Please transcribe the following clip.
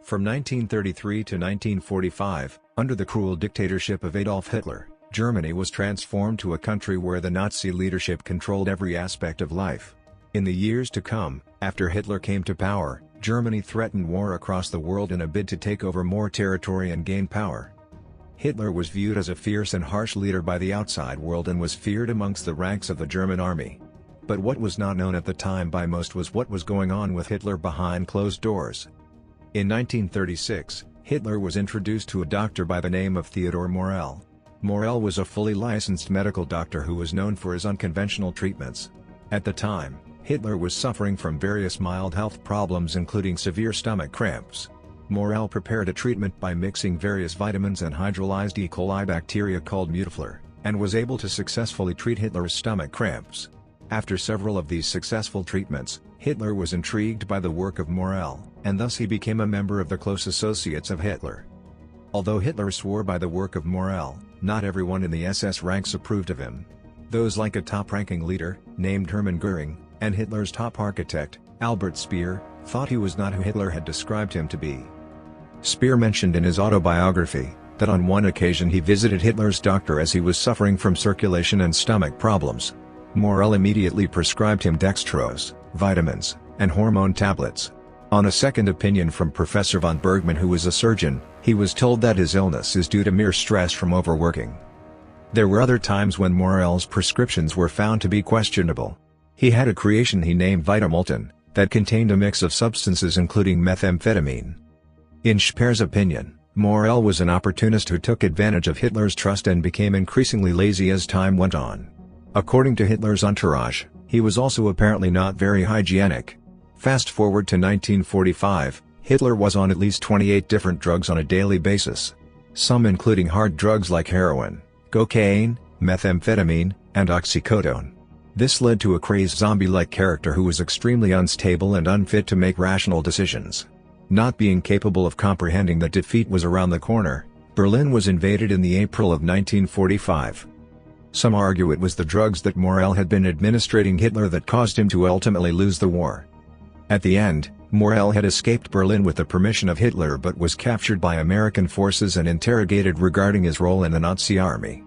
From 1933 to 1945, under the cruel dictatorship of Adolf Hitler, Germany was transformed to a country where the Nazi leadership controlled every aspect of life. In the years to come, after Hitler came to power, Germany threatened war across the world in a bid to take over more territory and gain power. Hitler was viewed as a fierce and harsh leader by the outside world and was feared amongst the ranks of the German army. But what was not known at the time by most was what was going on with Hitler behind closed doors. In 1936, Hitler was introduced to a doctor by the name of Theodor Morell. Morell was a fully licensed medical doctor who was known for his unconventional treatments. At the time, Hitler was suffering from various mild health problems including severe stomach cramps. Morell prepared a treatment by mixing various vitamins and hydrolyzed E. coli bacteria called Mutaflor, and was able to successfully treat Hitler's stomach cramps. After several of these successful treatments, Hitler was intrigued by the work of Morell, and thus he became a member of the close associates of Hitler. Although Hitler swore by the work of Morell, not everyone in the SS ranks approved of him. Those like a top-ranking leader, named Hermann Göring, and Hitler's top architect, Albert Speer, thought he was not who Hitler had described him to be. Speer mentioned in his autobiography, that on one occasion he visited Hitler's doctor as he was suffering from circulation and stomach problems. Morell immediately prescribed him dextrose, vitamins, and hormone tablets. On a second opinion from Professor von Bergmann, who was a surgeon, he was told that his illness is due to mere stress from overworking. There were other times when Morell's prescriptions were found to be questionable. He had a creation he named Vitamoltin, that contained a mix of substances including methamphetamine. In Speer's opinion, Morell was an opportunist who took advantage of Hitler's trust and became increasingly lazy as time went on. According to Hitler's entourage, he was also apparently not very hygienic. Fast forward to 1945, Hitler was on at least 28 different drugs on a daily basis. Some including hard drugs like heroin, cocaine, methamphetamine, and oxycodone. This led to a crazed zombie-like character who was extremely unstable and unfit to make rational decisions. Not being capable of comprehending that defeat was around the corner, Berlin was invaded in the April of 1945. Some argue it was the drugs that Morell had been administering Hitler that caused him to ultimately lose the war. At the end, Morell had escaped Berlin with the permission of Hitler but was captured by American forces and interrogated regarding his role in the Nazi army.